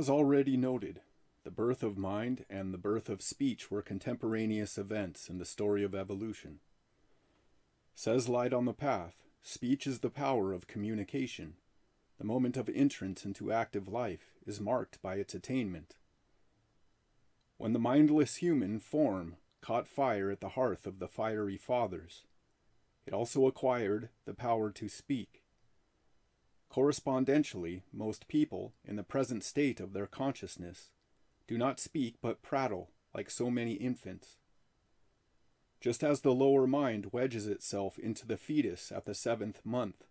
As already noted, the birth of mind and the birth of speech were contemporaneous events in the story of evolution. Says Light on the Path, speech is the power of communication. The moment of entrance into active life is marked by its attainment. When the mindless human form caught fire at the hearth of the fiery fathers, it also acquired the power to speak. Correspondentially, most people, in the present state of their consciousness, do not speak but prattle like so many infants. Just as the lower mind wedges itself into the fetus at the 7th month,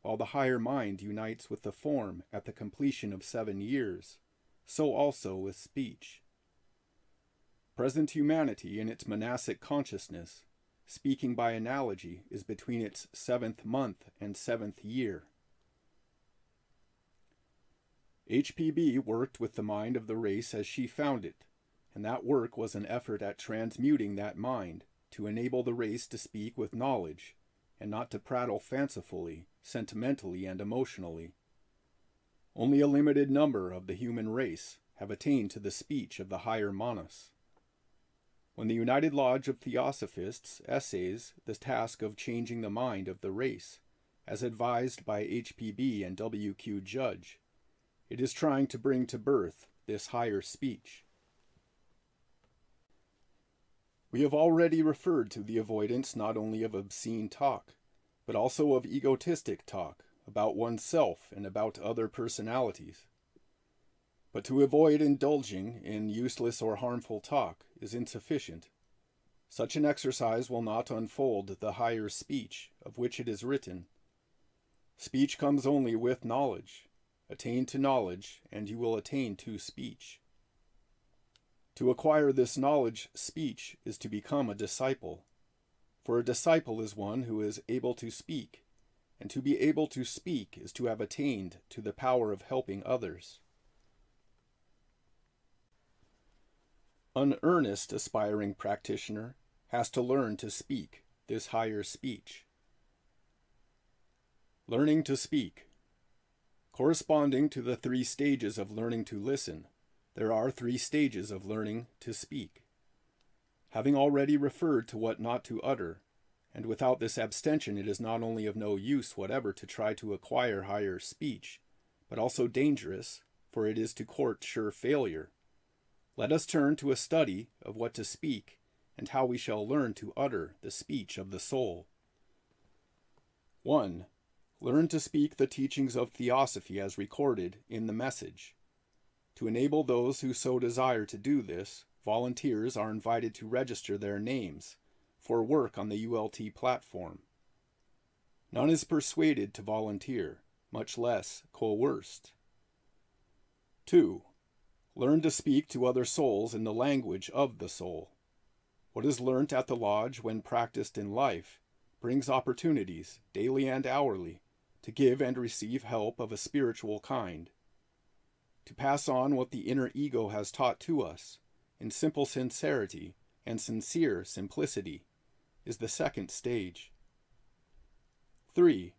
while the higher mind unites with the form at the completion of 7 years, so also with speech. Present humanity in its monastic consciousness, speaking by analogy, is between its 7th month and 7th year. HPB worked with the mind of the race as she found it, and that work was an effort at transmuting that mind to enable the race to speak with knowledge, and not to prattle fancifully, sentimentally, and emotionally. Only a limited number of the human race have attained to the speech of the higher manas. When the United Lodge of Theosophists essays the task of changing the mind of the race, as advised by HPB and W.Q. Judge, it is trying to bring to birth this higher speech. We have already referred to the avoidance not only of obscene talk, but also of egotistic talk about oneself and about other personalities. But to avoid indulging in useless or harmful talk is insufficient. Such an exercise will not unfold the higher speech of which it is written. Speech comes only with knowledge. Attain to knowledge, and you will attain to speech. To acquire this knowledge, speech is to become a disciple. For a disciple is one who is able to speak, and to be able to speak is to have attained to the power of helping others. An earnest aspiring practitioner has to learn to speak this higher speech. Learning to speak. Corresponding to the 3 stages of learning to listen, there are 3 stages of learning to speak. Having already referred to what not to utter, and without this abstention it is not only of no use whatever to try to acquire higher speech, but also dangerous, for it is to court sure failure. Let us turn to a study of what to speak, and how we shall learn to utter the speech of the soul. 1. Learn to speak the teachings of Theosophy as recorded in the message. To enable those who so desire to do this, volunteers are invited to register their names for work on the ULT platform. None is persuaded to volunteer, much less coerced. 2. Learn to speak to other souls in the language of the soul. What is learnt at the lodge when practiced in life brings opportunities, daily and hourly, to give and receive help of a spiritual kind. To pass on what the inner ego has taught to us, in simple sincerity and sincere simplicity, is the 2nd stage. 3.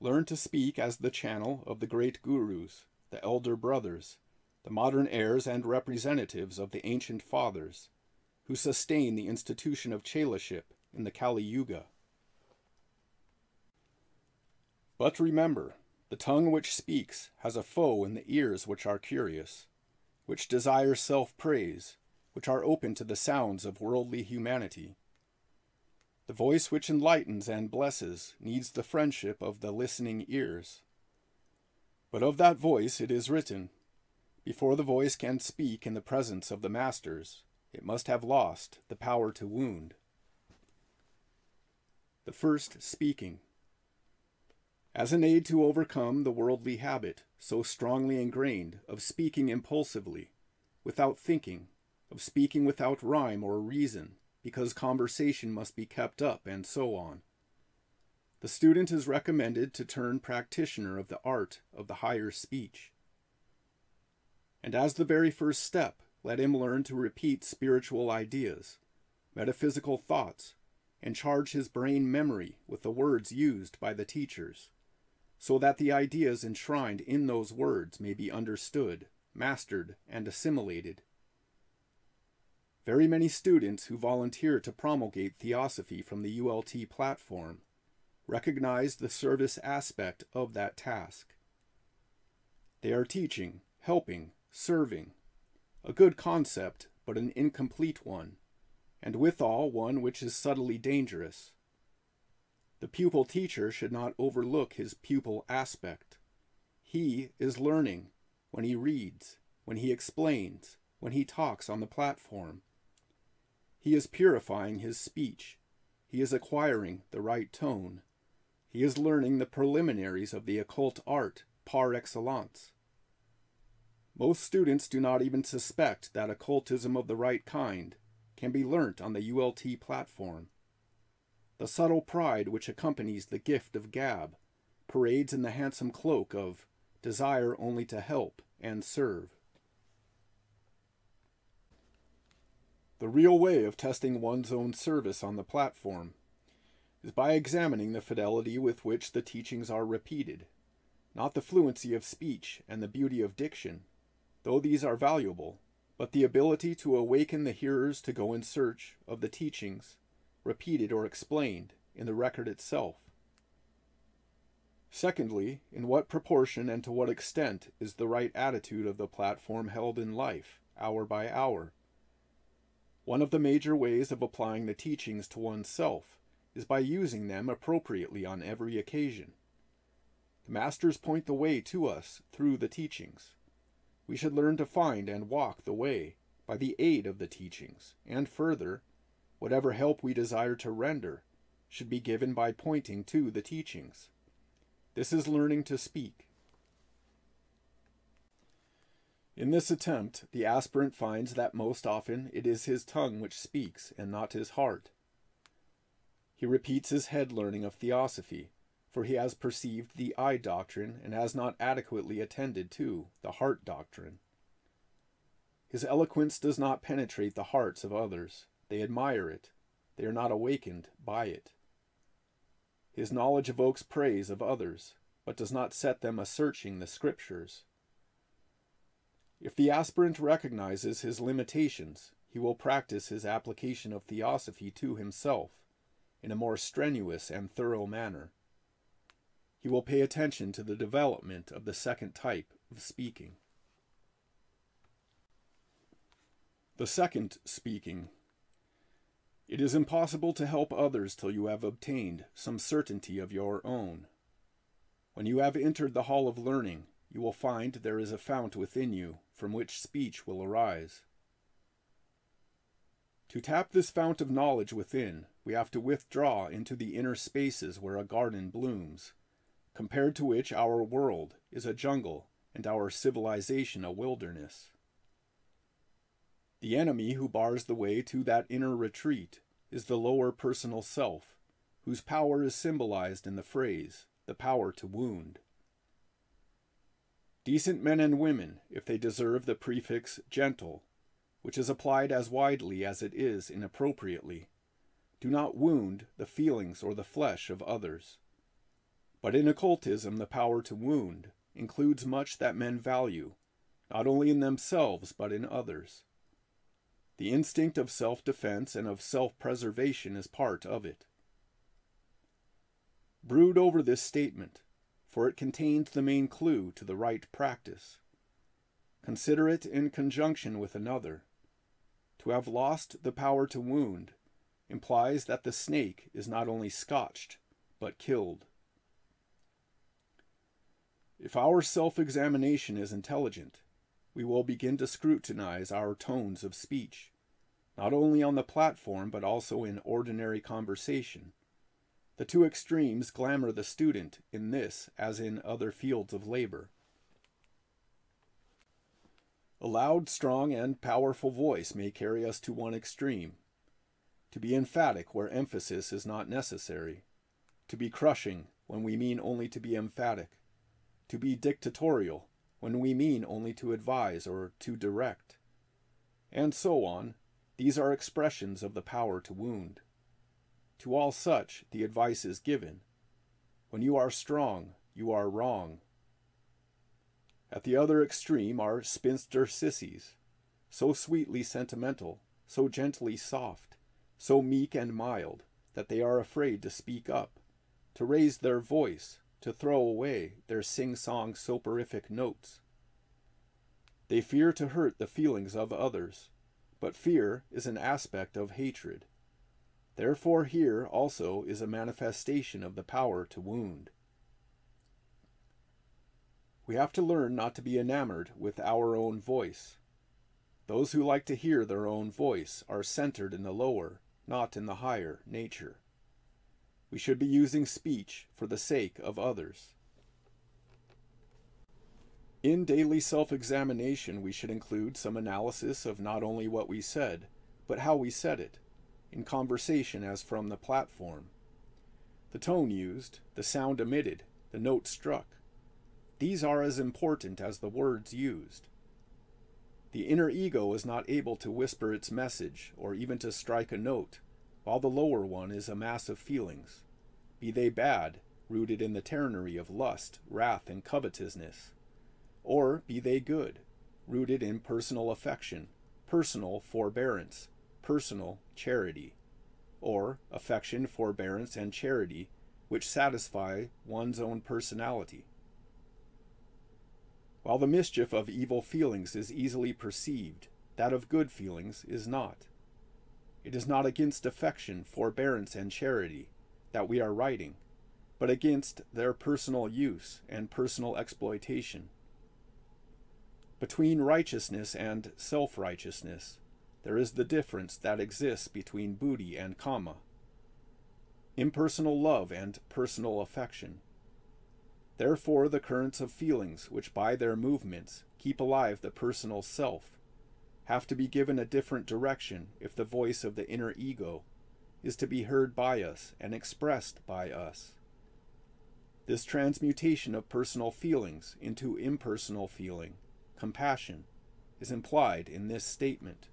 Learn to speak as the channel of the great gurus, the elder brothers, the modern heirs and representatives of the ancient fathers, who sustain the institution of chelaship in the Kali Yuga. But remember, the tongue which speaks has a foe in the ears which are curious, which desire self-praise, which are open to the sounds of worldly humanity. The voice which enlightens and blesses needs the friendship of the listening ears. But of that voice it is written, before the voice can speak in the presence of the masters, it must have lost the power to wound. The first speaking. As an aid to overcome the worldly habit, so strongly ingrained, of speaking impulsively, without thinking, of speaking without rhyme or reason, because conversation must be kept up, and so on. The student is recommended to turn practitioner of the art of the higher speech. And as the very first step, let him learn to repeat spiritual ideas, metaphysical thoughts, and charge his brain memory with the words used by the teachers, so that the ideas enshrined in those words may be understood, mastered, and assimilated. Very many students who volunteer to promulgate Theosophy from the ULT platform recognize the service aspect of that task. They are teaching, helping, serving, a good concept, but an incomplete one, and withal one which is subtly dangerous. The pupil teacher should not overlook his pupil aspect. He is learning when he reads, when he explains, when he talks on the platform. He is purifying his speech. He is acquiring the right tone. He is learning the preliminaries of the occult art par excellence. Most students do not even suspect that occultism of the right kind can be learnt on the ULT platform. The subtle pride which accompanies the gift of gab parades in the handsome cloak of desire only to help and serve. The real way of testing one's own service on the platform is by examining the fidelity with which the teachings are repeated, not the fluency of speech and the beauty of diction, though these are valuable, but the ability to awaken the hearers to go in search of the teachings, repeated or explained, in the record itself. Secondly, in what proportion and to what extent is the right attitude of the platform held in life, hour by hour? One of the major ways of applying the teachings to oneself is by using them appropriately on every occasion. The masters point the way to us through the teachings. We should learn to find and walk the way by the aid of the teachings, and further, whatever help we desire to render should be given by pointing to the teachings. This is learning to speak. In this attempt, the aspirant finds that most often it is his tongue which speaks and not his heart. He repeats his head learning of Theosophy, for he has perceived the eye doctrine and has not adequately attended to the heart doctrine. His eloquence does not penetrate the hearts of others. They admire it. They are not awakened by it. His knowledge evokes praise of others, but does not set them a-searching the Scriptures. If the aspirant recognizes his limitations, he will practice his application of Theosophy to himself in a more strenuous and thorough manner. He will pay attention to the development of the second type of speaking. The second speaking. It is impossible to help others till you have obtained some certainty of your own. When you have entered the hall of learning, you will find there is a fount within you from which speech will arise. To tap this fount of knowledge within, we have to withdraw into the inner spaces where a garden blooms, compared to which our world is a jungle and our civilization a wilderness. The enemy who bars the way to that inner retreat is the lower personal self, whose power is symbolized in the phrase, the power to wound. Decent men and women, if they deserve the prefix gentle, which is applied as widely as it is inappropriately, do not wound the feelings or the flesh of others. But in occultism the power to wound includes much that men value, not only in themselves but in others. The instinct of self-defense and of self-preservation is part of it. Brood over this statement, for it contains the main clue to the right practice. Consider it in conjunction with another. To have lost the power to wound implies that the snake is not only scotched, but killed. If our self-examination is intelligent, we will begin to scrutinize our tones of speech, not only on the platform but also in ordinary conversation. The two extremes glamour the student in this as in other fields of labor. A loud, strong, and powerful voice may carry us to one extreme, to be emphatic where emphasis is not necessary, to be crushing when we mean only to be emphatic, to be dictatorial when we mean only to advise or to direct, and so on. These are expressions of the power to wound. To all such, the advice is given. When you are strong, you are wrong. At the other extreme are spinster sissies, so sweetly sentimental, so gently soft, so meek and mild, that they are afraid to speak up, to raise their voice, to throw away their sing-song soporific notes. They fear to hurt the feelings of others, but fear is an aspect of hatred. Therefore here also is a manifestation of the power to wound. We have to learn not to be enamored with our own voice. Those who like to hear their own voice are centered in the lower, not in the higher, nature. We should be using speech for the sake of others. In daily self-examination, we should include some analysis of not only what we said, but how we said it, in conversation as from the platform. The tone used, the sound emitted, the note struck. These are as important as the words used. The inner ego is not able to whisper its message or even to strike a note, while the lower one is a mass of feelings, be they bad, rooted in the tyranny of lust, wrath, and covetousness, or be they good, rooted in personal affection, personal forbearance, personal charity, or affection, forbearance, and charity which satisfy one's own personality. While the mischief of evil feelings is easily perceived, that of good feelings is not. It is not against affection, forbearance, and charity that we are writing, but against their personal use and personal exploitation. Between righteousness and self-righteousness, there is the difference that exists between buddhi and kama, impersonal love and personal affection. Therefore, the currents of feelings, which by their movements keep alive the personal self, have to be given a different direction if the voice of the inner ego is to be heard by us and expressed by us. This transmutation of personal feelings into impersonal feeling, compassion, is implied in this statement.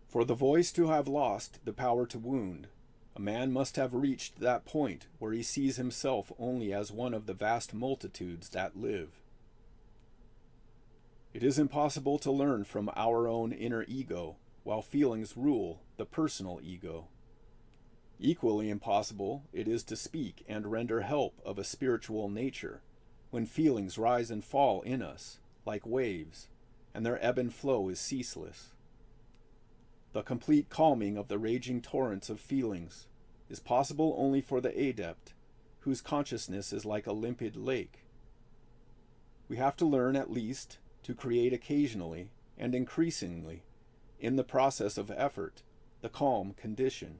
For the voice to have lost the power to wound, a man must have reached that point where he sees himself only as one of the vast multitudes that live. It is impossible to learn from our own inner ego while feelings rule the personal ego. Equally impossible it is to speak and render help of a spiritual nature when feelings rise and fall in us like waves, and their ebb and flow is ceaseless. The complete calming of the raging torrents of feelings is possible only for the adept, whose consciousness is like a limpid lake. We have to learn at least to create occasionally and increasingly, in the process of effort, the calm condition.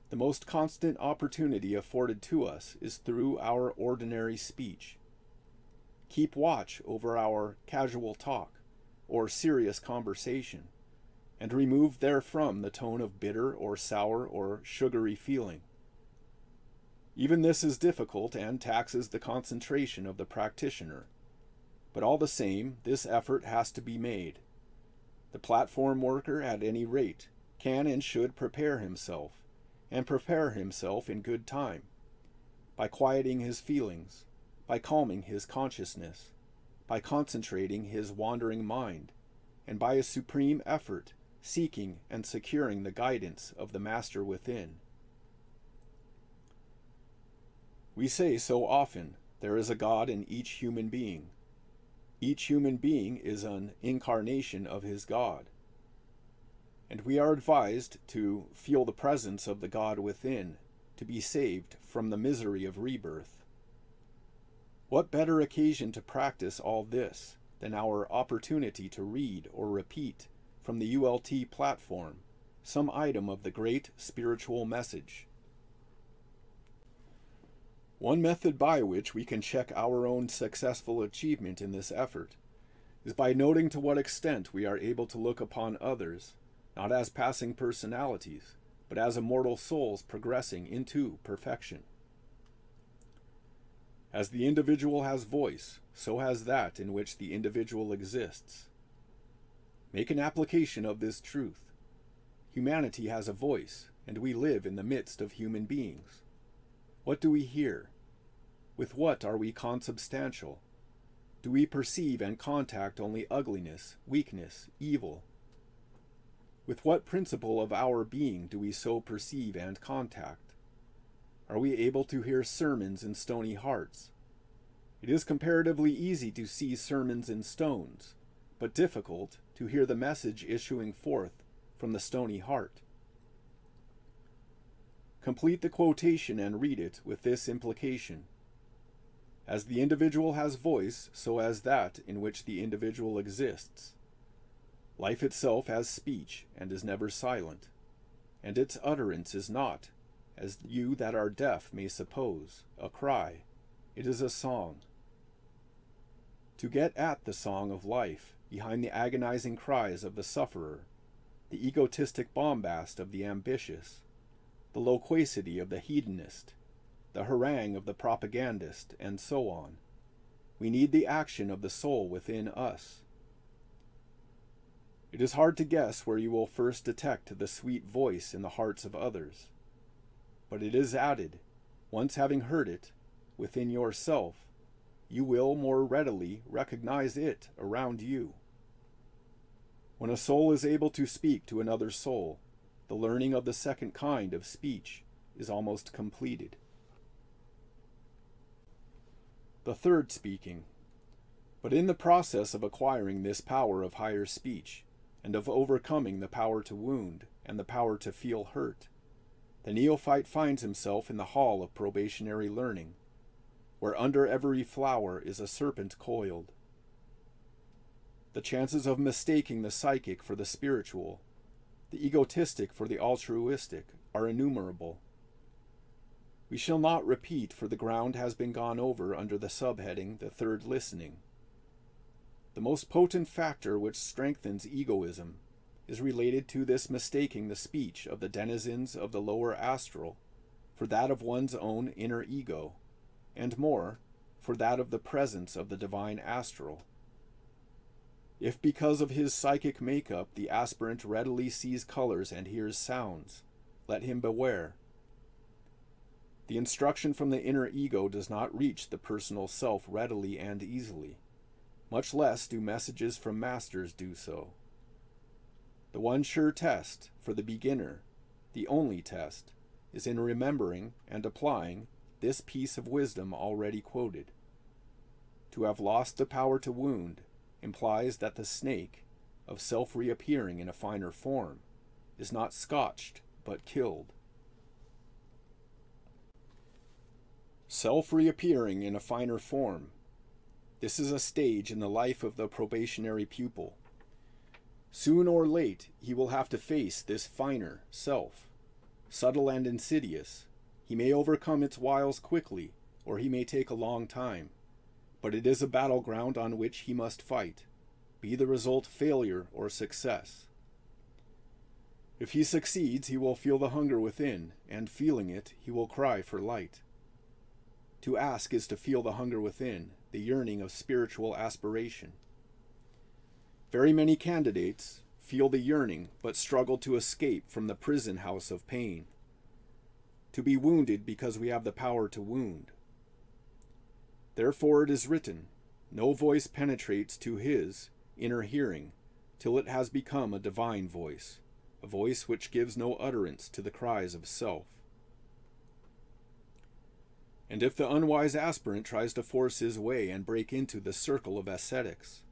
The most constant opportunity afforded to us is through our ordinary speech. Keep watch over our casual talk or serious conversation, and remove therefrom the tone of bitter or sour or sugary feeling. Even this is difficult and taxes the concentration of the practitioner, but all the same, this effort has to be made. The platform worker, at any rate, can and should prepare himself, and prepare himself in good time, by quieting his feelings, by calming his consciousness, by concentrating his wandering mind, and by a supreme effort seeking and securing the guidance of the Master within. We say so often, there is a God in each human being. Each human being is an incarnation of his God. And we are advised to feel the presence of the God within, to be saved from the misery of rebirth. What better occasion to practice all this than our opportunity to read or repeat from the ULT platform some item of the great spiritual message? One method by which we can check our own successful achievement in this effort is by noting to what extent we are able to look upon others not as passing personalities, but as immortal souls progressing into perfection. As the individual has voice, so has that in which the individual exists. Make an application of this truth. Humanity has a voice, and we live in the midst of human beings. What do we hear? With what are we consubstantial? Do we perceive and contact only ugliness, weakness, evil? With what principle of our being do we so perceive and contact? Are we able to hear sermons in stony hearts? It is comparatively easy to see sermons in stones, but difficult to hear the message issuing forth from the stony heart. Complete the quotation and read it with this implication. As the individual has voice, so has that in which the individual exists. Life itself has speech and is never silent, and its utterance is not, as you that are deaf may suppose, a cry. It is a song. To get at the song of life behind the agonizing cries of the sufferer, the egotistic bombast of the ambitious, the loquacity of the hedonist, the harangue of the propagandist, and so on, we need the action of the soul within us. It is hard to guess where you will first detect the sweet voice in the hearts of others, but it is added, once having heard it, within yourself, you will more readily recognize it around you. When a soul is able to speak to another soul, the learning of the second kind of speech is almost completed. The third speaking. But in the process of acquiring this power of higher speech, and of overcoming the power to wound and the power to feel hurt, the neophyte finds himself in the hall of probationary learning, where under every flower is a serpent coiled. The chances of mistaking the psychic for the spiritual, the egotistic for the altruistic, are innumerable. We shall not repeat, for the ground has been gone over under the subheading, the third listening. The most potent factor which strengthens egoism is related to this mistaking the speech of the denizens of the lower astral for that of one's own inner ego, and more, for that of the presence of the divine astral. If because of his psychic makeup the aspirant readily sees colors and hears sounds, let him beware. The instruction from the inner ego does not reach the personal self readily and easily. Much less do messages from masters do so. The one sure test, for the beginner, the only test, is in remembering and applying this piece of wisdom already quoted. To have lost the power to wound implies that the snake, of self-reappearing in a finer form, is not scotched but killed. Self-reappearing in a finer form. This is a stage in the life of the probationary pupil. Soon or late, he will have to face this finer self. Subtle and insidious, he may overcome its wiles quickly, or he may take a long time. But it is a battleground on which he must fight, be the result failure or success. If he succeeds, he will feel the hunger within, and feeling it, he will cry for light. To ask is to feel the hunger within, the yearning of spiritual aspiration. Very many candidates feel the yearning, but struggle to escape from the prison house of pain. To be wounded because we have the power to wound. Therefore it is written, no voice penetrates to his inner hearing till it has become a divine voice, a voice which gives no utterance to the cries of self. And if the unwise aspirant tries to force his way and break into the circle of ascetics,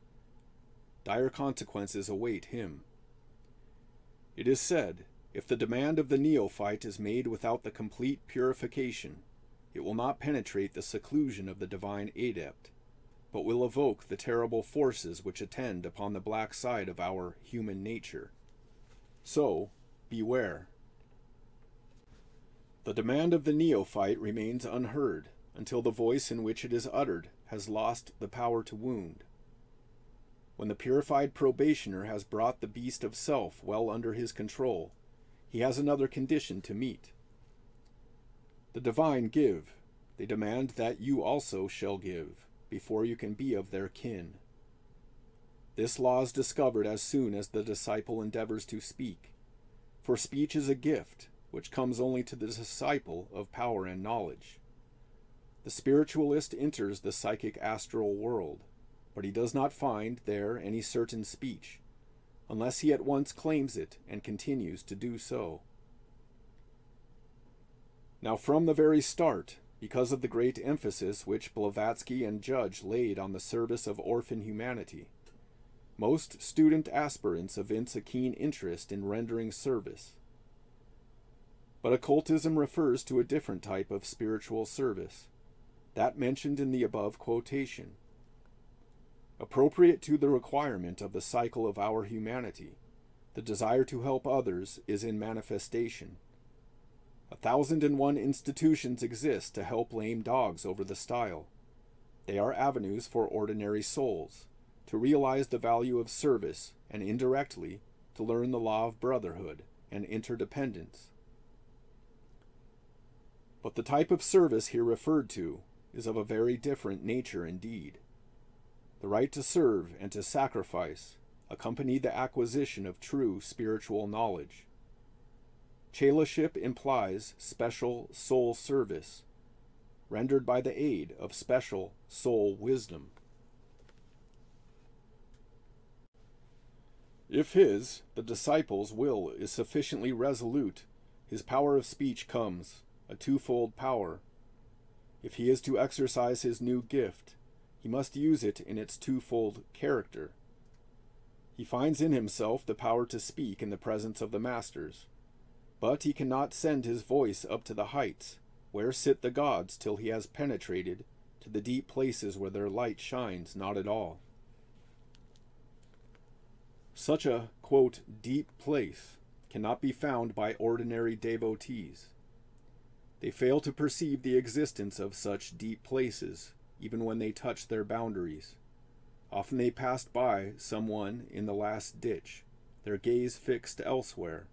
dire consequences await him. It is said, if the demand of the neophyte is made without the complete purification, it will not penetrate the seclusion of the divine adept, but will evoke the terrible forces which attend upon the black side of our human nature. So, beware. The demand of the neophyte remains unheard until the voice in which it is uttered has lost the power to wound. When the purified probationer has brought the beast of self well under his control, he has another condition to meet. The divine give. They demand that you also shall give, before you can be of their kin. This law is discovered as soon as the disciple endeavors to speak, for speech is a gift which comes only to the disciple of power and knowledge. The spiritualist enters the psychic astral world, but he does not find there any certain speech, unless he at once claims it and continues to do so. Now from the very start, because of the great emphasis which Blavatsky and Judge laid on the service of orphan humanity, most student aspirants evince a keen interest in rendering service. But occultism refers to a different type of spiritual service, that mentioned in the above quotation. Appropriate to the requirement of the cycle of our humanity, the desire to help others is in manifestation. 1,001 institutions exist to help lame dogs over the stile. They are avenues for ordinary souls to realize the value of service and indirectly to learn the law of brotherhood and interdependence. But the type of service here referred to is of a very different nature indeed. The right to serve and to sacrifice accompany the acquisition of true spiritual knowledge. Chelaship implies special soul service, rendered by the aid of special soul wisdom. If his, the disciple's, will is sufficiently resolute, his power of speech comes, a twofold power. If he is to exercise his new gift, he must use it in its twofold character. He finds in himself the power to speak in the presence of the masters, but he cannot send his voice up to the heights, where sit the gods, till he has penetrated to the deep places where their light shines not at all. Such a, quote, deep place cannot be found by ordinary devotees. They fail to perceive the existence of such deep places, even when they touch their boundaries. Often they passed by someone in the last ditch, their gaze fixed elsewhere.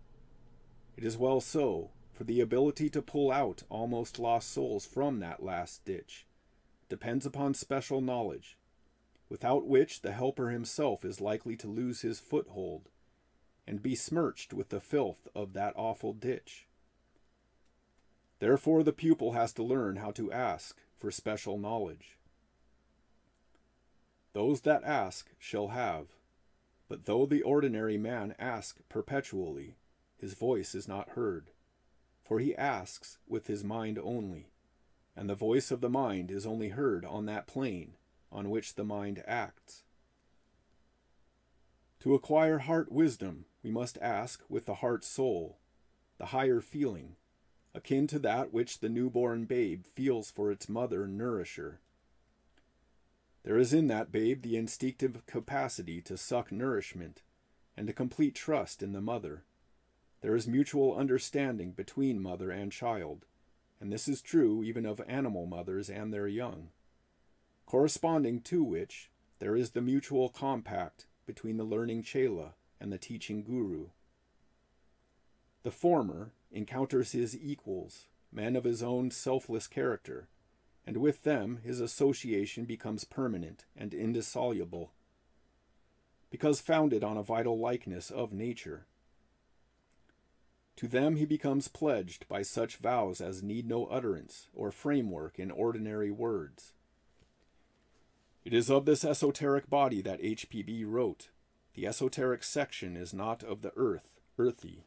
It is well so, for the ability to pull out almost lost souls from that last ditch depends upon special knowledge, without which the helper himself is likely to lose his foothold and be smirched with the filth of that awful ditch. Therefore the pupil has to learn how to ask for special knowledge. Those that ask shall have, but though the ordinary man ask perpetually, his voice is not heard, for he asks with his mind only, and the voice of the mind is only heard on that plane on which the mind acts. To acquire heart wisdom, we must ask with the heart soul, the higher feeling, akin to that which the newborn babe feels for its mother nourisher. There is in that babe the instinctive capacity to suck nourishment and a complete trust in the mother. There is mutual understanding between mother and child, and this is true even of animal mothers and their young, corresponding to which there is the mutual compact between the learning chela and the teaching guru. The former encounters his equals, men of his own selfless character, and with them his association becomes permanent and indissoluble, because founded on a vital likeness of nature. To them he becomes pledged by such vows as need no utterance or framework in ordinary words. It is of this esoteric body that H.P.B. wrote, "The esoteric section is not of the earth, earthy."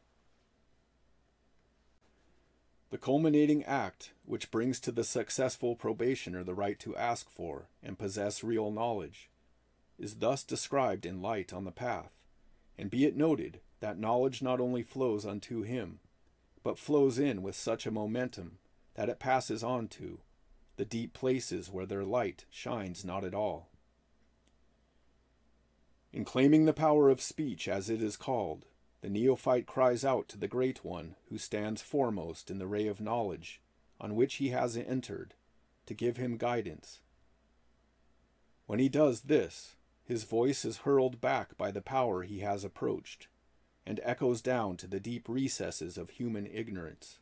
The culminating act which brings to the successful probationer the right to ask for and possess real knowledge is thus described in Light on the Path, and be it noted that knowledge not only flows unto him, but flows in with such a momentum that it passes on to the deep places where their light shines not at all. In claiming the power of speech, as it is called, the neophyte cries out to the Great One who stands foremost in the ray of knowledge on which he has entered, to give him guidance. When he does this, his voice is hurled back by the power he has approached, and echoes down to the deep recesses of human ignorance.